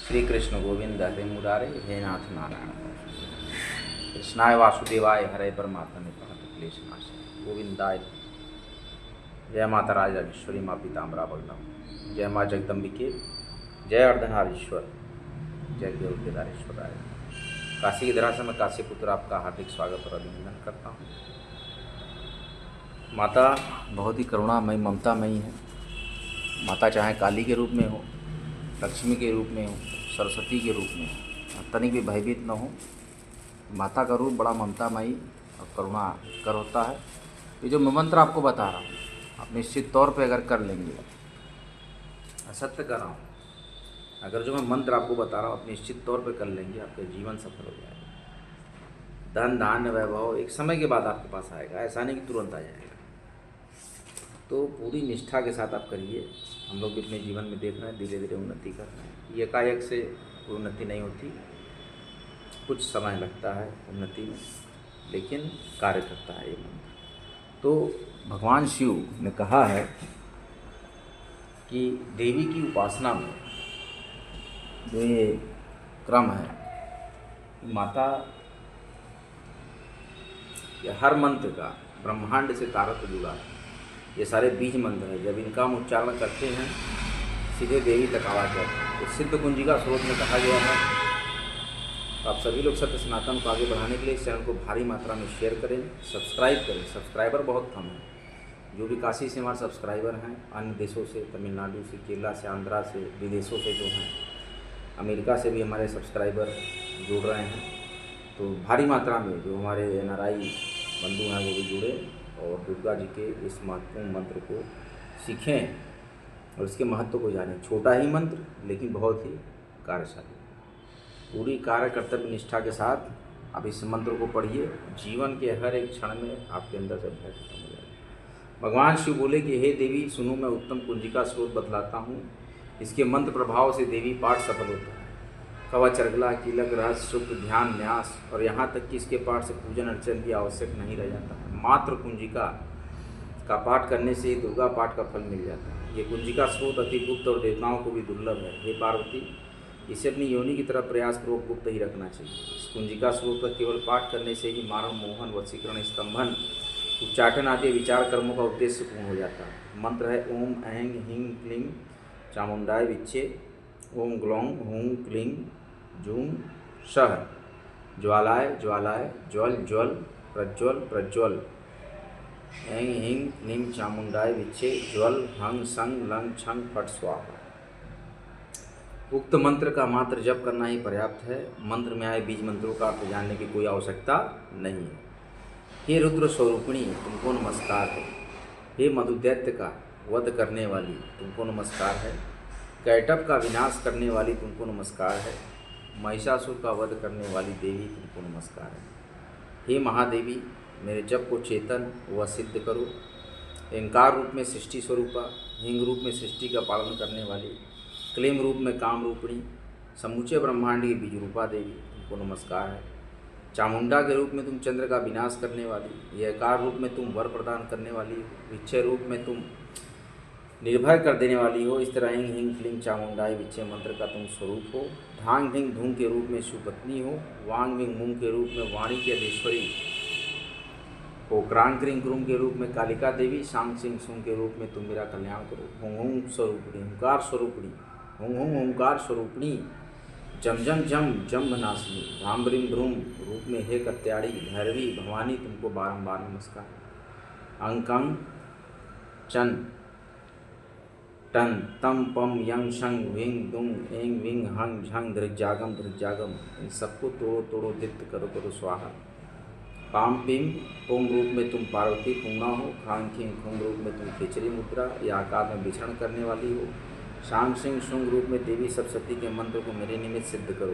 श्री कृष्ण गोविंद हरे मुरारे हे नाथ नारायण कृष्णाय वासुदेवाय हरे परमात्मने प्रणत क्लेशनाशाय गोविंदाय। जय माता राजेश्वरी माँ पीताम्बरा बगलम, जय माँ जगदम्बिके, जय अर्धनारीश्वर, जय केवल केदारेश्वराय। काशी की धरा से मैं काशी पुत्र आपका हार्दिक स्वागत और अभिनंदन करता हूँ। माता बहुत ही करुणामयी ममतामयी है। माता चाहे काली के रूप में हो, लक्ष्मी के रूप में हो, सरस्वती के रूप में हो, तनिक भी भयभीत न हो। माता का रूप बड़ा ममतामयी और करुणा कर होता है। ये जो मैं मंत्र आपको बता रहा हूँ, आप निश्चित तौर पे अगर कर लेंगे, असत्य कर रहा हूँ, अगर जो मैं मंत्र आपको बता रहा हूँ आप निश्चित तौर पे कर लेंगे, आपका जीवन सफल हो जाएगा। धन धान्य वैभव एक समय के बाद आपके पास आएगा, ऐसा नहीं कि तुरंत आ जाएगा। तो पूरी निष्ठा के साथ आप करिए। हम लोग अपने जीवन में देख रहे हैं धीरे धीरे उन्नति कर रहे हैं। एकाएक से उन्नति नहीं होती, कुछ समय लगता है उन्नति में, लेकिन कार्य करता है ये मंत्र। तो भगवान शिव ने कहा है कि देवी की उपासना में जो ये क्रम है, माता या हर मंत्र का ब्रह्मांड से तारतम्य जुड़ा है। ये सारे बीज मंत्र हैं, जब इनका हम उच्चारण करते हैं सीधे देवी तक आवाज़ जाती है। तो सिद्ध कुंजिका स्रोत में कहा गया है। तो आप सभी लोग सत्य सनातन को आगे बढ़ाने के लिए इस चैनल को भारी मात्रा में शेयर करें, सब्सक्राइब करें। सब्सक्राइबर बहुत कम है। जो भी काशी से हमारे सब्सक्राइबर हैं, अन्य देशों से, तमिलनाडु से, केरला से, आंध्रा से, विदेशों से जो हैं, अमेरिका से भी हमारे सब्सक्राइबर जुड़ रहे हैं। तो भारी मात्रा में जो हमारे NRI बंधु हैं वो भी जुड़े और दुर्गा जी के इस महत्वपूर्ण मंत्र को सीखें और इसके महत्व को जानें। छोटा ही मंत्र लेकिन बहुत ही कार्यशाली। पूरी कार्य कर्तव्य निष्ठा के साथ आप इस मंत्र को पढ़िए। जीवन के हर एक क्षण में आपके अंदर से भय खत्म हो जाएगा। भगवान शिव बोले कि हे देवी सुनो, मैं उत्तम कुंजिका स्रोत बतलाता हूँ। इसके मंत्र प्रभाव से देवी पाठ सफल होता है। कवच, अर्गला, कीलक, रहस्य, शुद्ध, ध्यान, न्यास और यहाँ तक कि इसके पाठ से पूजन अर्चन भी आवश्यक नहीं रह जाता है। मात्र कुंजिका का पाठ करने से ही दुर्गा पाठ का फल मिल जाता है। ये कुंजिका स्रोत अति गुप्त और देवताओं को भी दुर्लभ है। हे पार्वती, इसे अपनी योनि की तरफ प्रयासपूर्वक गुप्त ही रखना चाहिए। इस कुंजिका स्रोत का केवल पाठ करने से ही मानव मोहन, वशीकरण, स्तंभन, उच्चाटन आदि विचार कर्मों का उद्देश्य पूर्ण हो जाता है। मंत्र है ओम ऐं ह्रीं क्लीं चामुंडाय विच्चे, ओम ग्लौं हूं क्लीं जूं सः ज्वालाय ज्वालाय ज्वल ज्वल प्रज्वल प्रज्वल, ऐं ह्रीं क्लीं चामुंडाय विच्चे, ज्वल हंग संग लंग छंग फट स्वाहा। उक्त मंत्र का मात्र जप करना ही पर्याप्त है। मंत्र में आए बीज मंत्रों का अर्थ जानने की कोई आवश्यकता नहीं है। हे रुद्र स्वरूपिणी, तुमको नमस्कार है। हे मधुदैत्य का वध करने वाली, तुमको नमस्कार है। कैटभ का विनाश करने वाली, तुमको नमस्कार है। महिषासुर का वध करने वाली देवी, तुमको नमस्कार है। हे महादेवी, मेरे जप को चेतन व सिद्ध करो। एंकार रूप में सृष्टि स्वरूपा, हिंग रूप में सृष्टि का पालन करने वाली, क्लीम रूप में काम रूपिणी, समूचे ब्रह्मांड की बीज रूपा देवी, तुमको नमस्कार है। चामुंडा के रूप में तुम चंद्र का विनाश करने वाली, यकार रूप में तुम वर प्रदान करने वाली, विच्छय रूप में तुम निर्भय कर देने वाली हो। इस तरह हिंग हिंग क्लीं चामुंडाई विच्छय मंत्र का तुम स्वरूप हो। ढांग ढिंग धूम के रूप में शिवपत्नी हो। वांग विंग मूंग के रूप में वाणी की अधीश्वरी हो। क्रांग क्रिंग क्रूम के रूप में कालिका देवी, सांग सिंह सुंग के रूप में तुम मेरा कल्याण करो। हुं हुं स्वरूपिणी, हुंकार स्वरूपिणी, हुं हुं हुंकार स्वरूपिणी, जम जम जम जम्भ नाशिनी, धाम ब्रीम ध्रूम रूप में हे कत्याड़ी, भैरवी भवानी, तुमको बारंबार नमस्कार। अंकं चं टन तम पम यंग शंग विंग दुंग एंग विंग हंग झंग धृजागम धृजागम, इन सबको तोड़ो तोड़ो दित्त करो करो स्वाहा। पाम पिम पुम रूप में तुम पार्वती पूर्णा हो। खांग खिंग खुंग रूप में तुम खिचड़ी मुद्रा या आकाश में विचरण करने वाली हो। शांग सिंह शुंग रूप में देवी सप्तशती के मंत्र को मेरे निमित्त सिद्ध करो।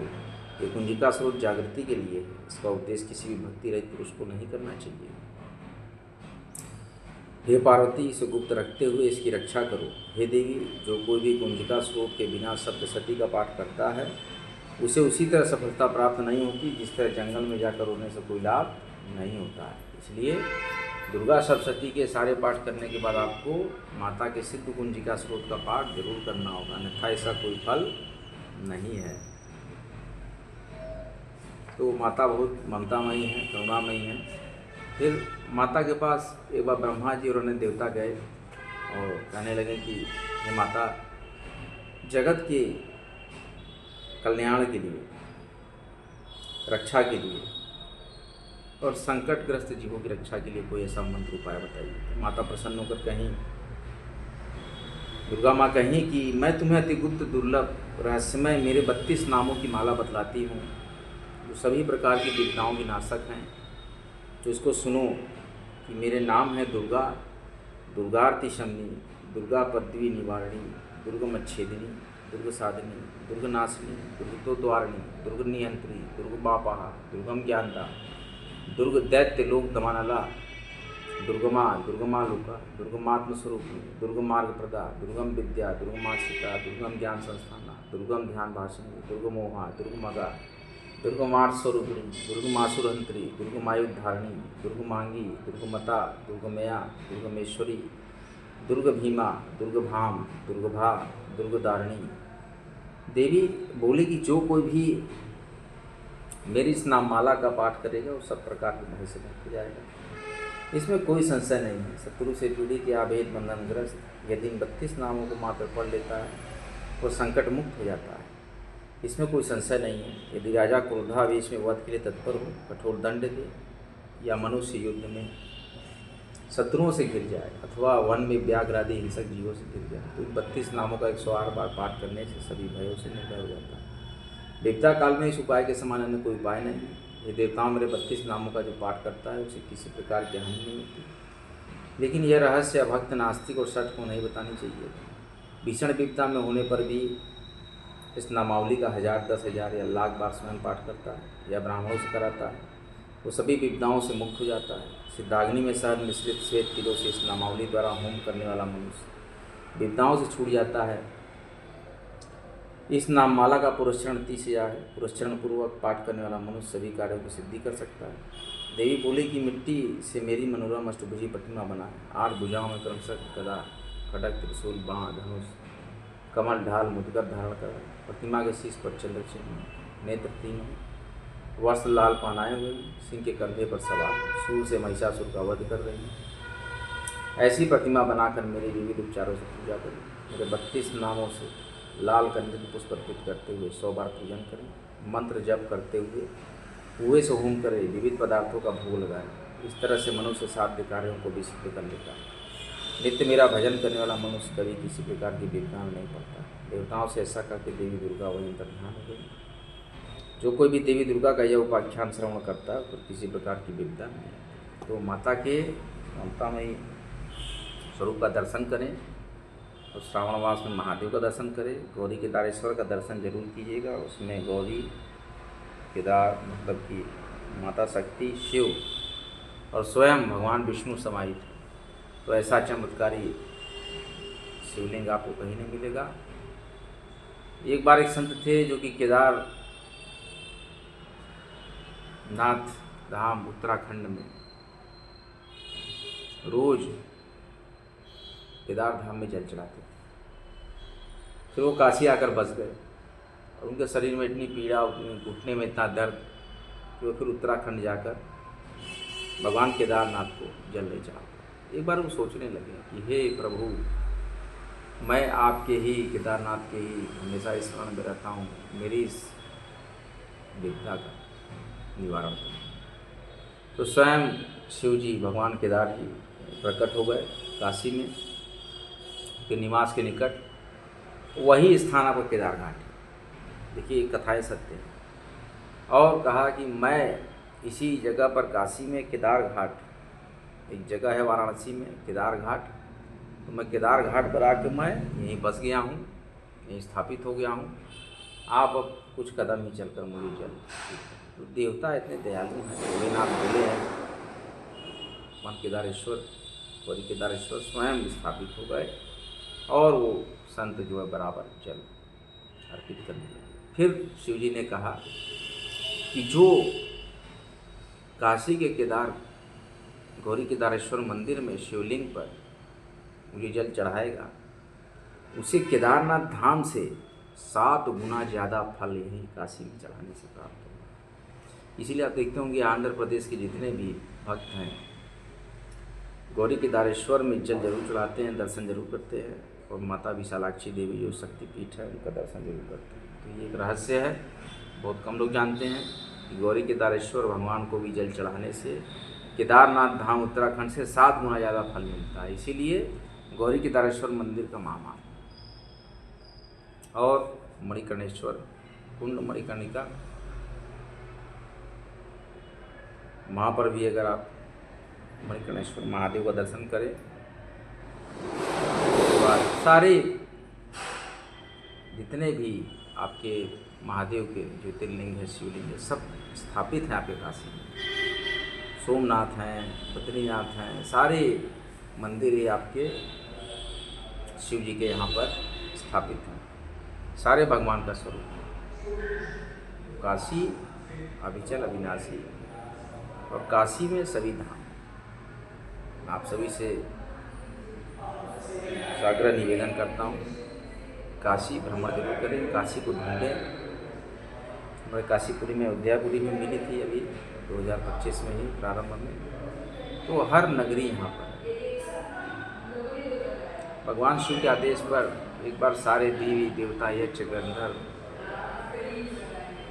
ये कुंजिका स्रोत जागृति के लिए है। इसका उद्देश्य किसी भी भक्ति रहित पुरुष को नहीं करना चाहिए। हे पार्वती, इसे गुप्त रखते हुए इसकी रक्षा करो। हे देवी, जो कोई भी कुंजिका स्रोत के बिना सप्तशती का पाठ करता है उसे उसी तरह सफलता प्राप्त नहीं होती जिस तरह जंगल में जाकर रोने से कोई लाभ नहीं होता है। इसलिए दुर्गा सप्तशती के सारे पाठ करने के बाद आपको माता के सिद्ध कुंजिका स्रोत का पाठ जरूर करना होगा, अन्यथा ऐसा कोई फल नहीं है। तो माता बहुत ममतामयी है, करुणामयी है। फिर माता के पास एक बार ब्रह्मा जी और अन्य देवता गए और कहने लगे कि हे माता, जगत के कल्याण के लिए, रक्षा के लिए और संकटग्रस्त जीवों की रक्षा के लिए कोई ऐसा मंत्र उपाय बताइए। तो माता प्रसन्न होकर कहीं, दुर्गा माँ कहीं कि मैं तुम्हें अति गुप्त दुर्लभ रहस्यमय मेरे 32 नामों की माला बतलाती हूँ, जो सभी प्रकार की विद्याओं की नाशक हैं। तो इसको सुनो कि मेरे नाम है दुर्गा, दुर्गार्ति शमनी, दुर्गा पद्वी निवारणी, दुर्गमच्छेदिनी, दुर्ग साधिनी, दुर्ग नाशिनी, दुर्गतोद्वारिणी, दुर्ग नियंत्री, दुर्ग बापाहा, दुर्गम ज्ञानदा, दुर्ग दैत्य लोक दमानला, दुर्गमा, दुर्गमा लोका, दुर्गमात्म स्वरूपिणी, दुर्ग मार्ग प्रदा, दुर्गम विद्या, दुर्गमाशिका, दुर्गम ज्ञान संस्थाना, दुर्गम ध्यान भाषिणी, दुर्गमोहा, दुर्गमगा, दुर्गमार्ग स्वरूपिणी, दुर्गमासुरहंत्री, दुर्गमायुद्धारिणी, दुर्गमांगी, दुर्गमता, दुर्गमया, दुर्गमेश्वरी, दुर्ग भीमा, दुर्गभाम, दुर्गभा, दुर्गदारिणी। देवी बोली कि जो कोई भी मेरी इस नाममाला का पाठ करेगा वो सब प्रकार के भय से मुक्त हो जाएगा। इसमें कोई संशय नहीं है। शत्रु से पीड़ित या अभेद बंधनग्रस्त यदि इन 32 नामों को मात्र पढ़ लेता है वो संकट मुक्त हो जाता है। इसमें कोई संशय नहीं है। यदि राजा क्रोधावेश में वध के लिए तत्पर हो, कठोर दंड दे या मनुष्य युद्ध में शत्रुओं से घिर जाए अथवा वन में व्याघ्र आदि हिंसक जीवों से घिर जाए, तो इन 32 नामों का 108 बार पाठ करने से सभी भयों से निर्भय हो जाता है। विपदा काल में इस उपाय के समान अन्य कोई उपाय नहीं है। ये देवताओं मेरे 32 नामों का जो पाठ करता है उसे किसी प्रकार की हानि नहीं होती। लेकिन यह रहस्य अभक्त, नास्तिक और सठ को नहीं बतानी चाहिए। भीषण विपदा में होने पर भी इस नामावली का 1000, 10,000 या लाख बार स्वयं पाठ करता है या ब्राह्मणों से कराता है, वो सभी विपदाओं से मुक्त हो जाता है। सिद्धाग्नि में शहद मिश्रित श्वेत तिलों से इस नामावली द्वारा होम करने वाला मनुष्य विपदाओं से छूट जाता है। इस नाममाला का पुरस्चरण 30,000 है। पुरस्चरण पूर्वक पाठ करने वाला मनुष्य सभी कार्यों की सिद्धि कर सकता है। देवी बोली कि मिट्टी से मेरी मनोरम अष्टभुजी प्रतिमा बनाए। 8 भुजाओं में क्रमशः गदा, खड्ग, त्रिशूल, बाण, धनुष, कमल, ढाल, मुद्गर धारण कर प्रतिमा के शीश पर चल रखे हैं। नेत्र 3 हैं, वस्त्र लाल पहनाए हुए, सिंह के कंधे पर सवार, सूर से महिषासुर का वध कर रही है। ऐसी प्रतिमा बनाकर मेरे विविध उपचारों से पूजा करें। मेरे 32 नामों से लाल कंजन पुष्प अर्पित करते हुए 100 बार पूजन करें। मंत्र जप करते हुए कुएं से होम करें। विविध पदार्थों का भोग लगाएं। इस तरह से मनुष्य साध्य कार्यों को भी सिद्ध कर लेता है। नित्य मेरा भजन करने वाला मनुष्य कभी किसी प्रकार की विपदा में नहीं पड़ता। देवताओं से ऐसा करके देवी दुर्गा वहीं अंतर्ध्यान हो गई। जो कोई भी देवी दुर्गा का यह उपाख्यान श्रवण करता है तो किसी प्रकार की विपदा नहीं। तो माता के ममतामयी स्वरूप का दर्शन करें और श्रावण मास में महादेव का दर्शन करें। गौरी केदारेश्वर का दर्शन जरूर कीजिएगा। उसमें गौरी, केदार मतलब कि माता शक्ति, शिव और स्वयं भगवान विष्णु समाहित है। तो ऐसा चमत्कारी शिवलिंग आपको कहीं नहीं मिलेगा। एक बार एक संत थे जो कि केदार नाथ धाम उत्तराखंड में रोज केदार धाम में जल चढ़ाते थे। फिर वो काशी आकर बस गए और उनके शरीर में इतनी पीड़ा, घुटने में इतना दर्द कि वो फिर उत्तराखंड जाकर भगवान केदारनाथ को जल ले चढ़ा। एक बार वो सोचने लगे कि हे प्रभु, मैं आपके ही केदारनाथ के ही हमेशा स्मरण में रहता हूँ, मेरी इस विपदा का निवारण करें। तो स्वयं शिव जी, भगवान केदार जी प्रकट हो गए काशी में, के निवास के निकट। वही स्थान आपका केदार घाट है। देखिए कथाएं सत्य हैं। और कहा कि मैं इसी जगह पर काशी में केदार घाट, एक जगह है वाराणसी में केदार घाट, तो मैं केदार घाट पर आकर मैं यहीं बस गया हूँ, यहीं स्थापित हो गया हूँ। आप अब कुछ कदम ही चलकर मुझे जल। तो देवता इतने दयालु हैं, भोलेनाथ बोले हैं, भगवान केदारेश्वर, गौरी केदारेश्वर स्वयं स्थापित हो गए और वो संत जो है बराबर जल अर्पित करने लगे। फिर शिव जी ने कहा कि जो काशी के केदार गौरी केदारेश्वर मंदिर में शिवलिंग पर मुझे जल चढ़ाएगा, उसे केदारनाथ धाम से 7 गुना ज़्यादा फल यही काशी में चढ़ाने से प्राप्त होगा। इसीलिए आप देखते होंगे आंध्र प्रदेश के जितने भी भक्त हैं गौरी केदारेश्वर में जल जरूर चढ़ाते हैं, दर्शन जरूर करते हैं, और माता विशालाक्षी देवी जो शक्तिपीठ है उनका दर्शन जरूर करते हैं। तो ये एक रहस्य है, बहुत कम लोग जानते हैं कि गौरी केदारेश्वर भगवान को भी जल चढ़ाने से केदारनाथ धाम उत्तराखंड से 7 गुना ज़्यादा फल मिलता है। इसीलिए गौरी केदारेश्वर मंदिर का महामान। और मणिकर्णेश्वर कुंड मणिकर्णिका, वहाँ पर भी अगर आप मणिकर्णेश्वर महादेव का दर्शन करें तो सारे जितने भी आपके महादेव के ज्योतिर्लिंग है, शिवलिंग है, सब स्थापित हैं आपके काशी में। सोमनाथ हैं, बद्रीनाथ हैं, सारे मंदिर ये आपके शिव जी के यहाँ पर स्थापित हैं, सारे भगवान का स्वरूप है। काशी अविचल अविनाशी, और काशी में सभी धाम। आप सभी से साग्रह निवेदन करता हूँ, काशी भ्रमण जरूर करें, काशी को ढूंढें। हमारे काशीपुरी में अयोध्यापुरी में मिली थी अभी 2025 में ही प्रारंभ में, तो हर नगरी यहाँ पर है। भगवान शिव के आदेश पर एक बार सारे देवी देवता यक्ष गंधर्व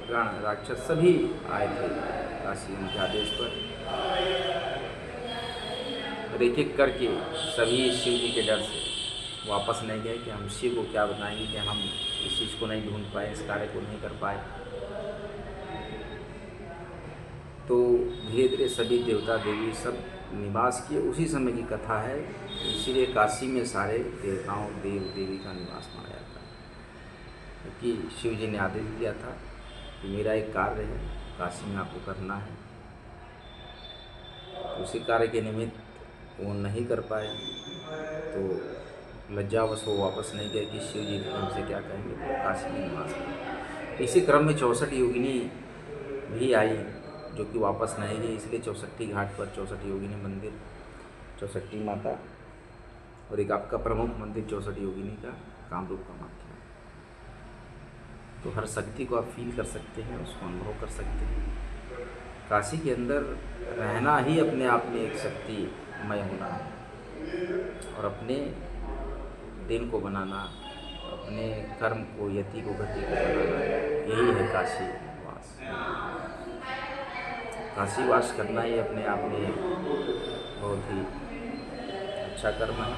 गण राक्षस सभी आए थे काशी उनके आदेश पर, और एक एक करके सभी शिव जी के डर से वापस नहीं गए कि हम शिव को क्या बताएंगे कि हम इस चीज़ को नहीं ढूंढ पाए, इस कार्य को नहीं कर पाए। तो धीरे धीरे सभी देवता देवी सब निवास किए, उसी समय की कथा है। इसीलिए काशी में सारे देवताओं देव देवी का निवास माना जाता है, क्योंकि शिव जी ने आदेश दिया था कि मेरा एक कार्य है काशी में आपको करना है। तो उसी कार्य के निमित्त वो नहीं कर पाए, तो लज्जावश वो वापस नहीं गए कि शिव जी हमसे क्या कहेंगे, तो काशी में निवास किया। इसी क्रम में 64 योगिनी भी आई जो कि वापस नहीं गई, इसलिए 64 घाट पर 64 योगिनी मंदिर, 64 माता, और एक आपका प्रमुख मंदिर 64 योगिनी का कामरूप कामाख्या। तो हर शक्ति को आप फील कर सकते हैं, उसको अनुभव कर सकते हैं। काशी के अंदर रहना ही अपने आप में एक शक्तिमय होना है, और अपने दिन को बनाना, अपने कर्म को, यति को, गति को बनाना, यही है काशी वास। काशी वास करना ही अपने आप में बहुत ही अच्छा कर्म है।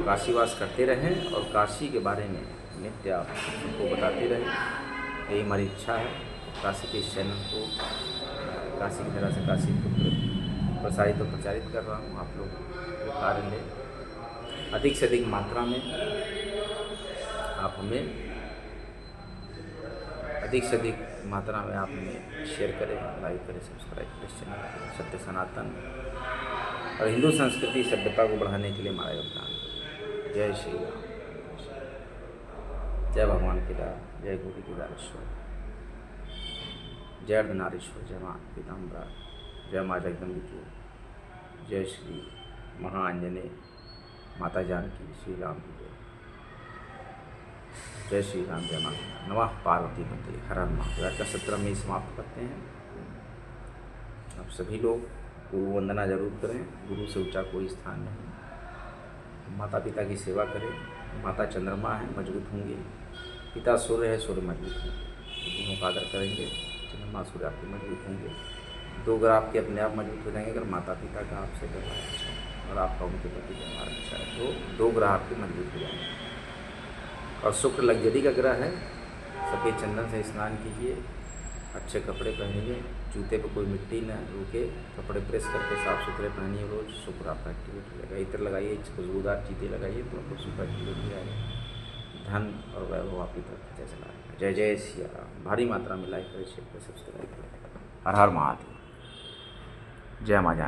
काशी वास करते रहें और काशी के बारे में नित्य आप सबको बताते रहें, यही हमारी इच्छा है। काशी के इस चैनल को काशी की तरह से काशी को प्रसारित और प्रचारित कर रहा हूँ। आप लोग वो कार्य लें, अधिक से अधिक मात्रा में आप हमें अधिक से अधिक मात्रा में आप हमें शेयर करें, लाइक करें, सब्सक्राइब करें इस चैनल को। सत्य सनातन और हिंदू संस्कृति सभ्यता को बढ़ाने के लिए हमारा योगदान। जय श्री राम, जय भगवान केदार, जय गौरी केदारेश्वर, जय अर्धनारीश्वर, जय माँ पीताम्बरा, जय माँ जगदम्बिके, जय श्री महाआंजनेय माता जानकी, श्री राम की जय श्री राम, जय माता, नमः पार्वती पते, हर हर महादेव। का 17 में समाप्त करते हैं। आप सभी लोग गुरु वंदना जरूर करें, गुरु से ऊंचा कोई स्थान नहीं। माता पिता की सेवा करें, माता चंद्रमा है, मजबूत होंगे, पिता सूर्य है, सूर्य मजबूत होंगे, दोनों का आदर करेंगे, चंद्रमा सूर्य आपके मजबूत होंगे। 2 ग्रह आपके अपने आप मजबूत हो जाएंगे अगर माता पिता का आपसे व्यवहार अच्छा है और आपका उनके प्रति व्यवहार अच्छा है, तो 2 ग्रह आपके मजबूत हो जाएंगे। और शुक्र लग्जरी का ग्रह है, सफ़ेद चंदन से स्नान कीजिए, अच्छे कपड़े पहनिए, जूते पर कोई मिट्टी न रुके, कपड़े प्रेस करके साफ़ सुथरे पहनिए रोज़, शुक्र आपका एक्टिवेट हो जाएगा। इत्र लगाइए, खुशबूदार चीज़ें लगाइए तो आपको शुक्र एक्टिवेट हो जाएगा। धन और वैभव आपकी तरफ जैसे लाएगा। जय जय सिया राम। भारी मात्रा में लाइक करें, शेयर करें, सब्सक्राइब करें। हर हर महादेव। जय माँ जानकी।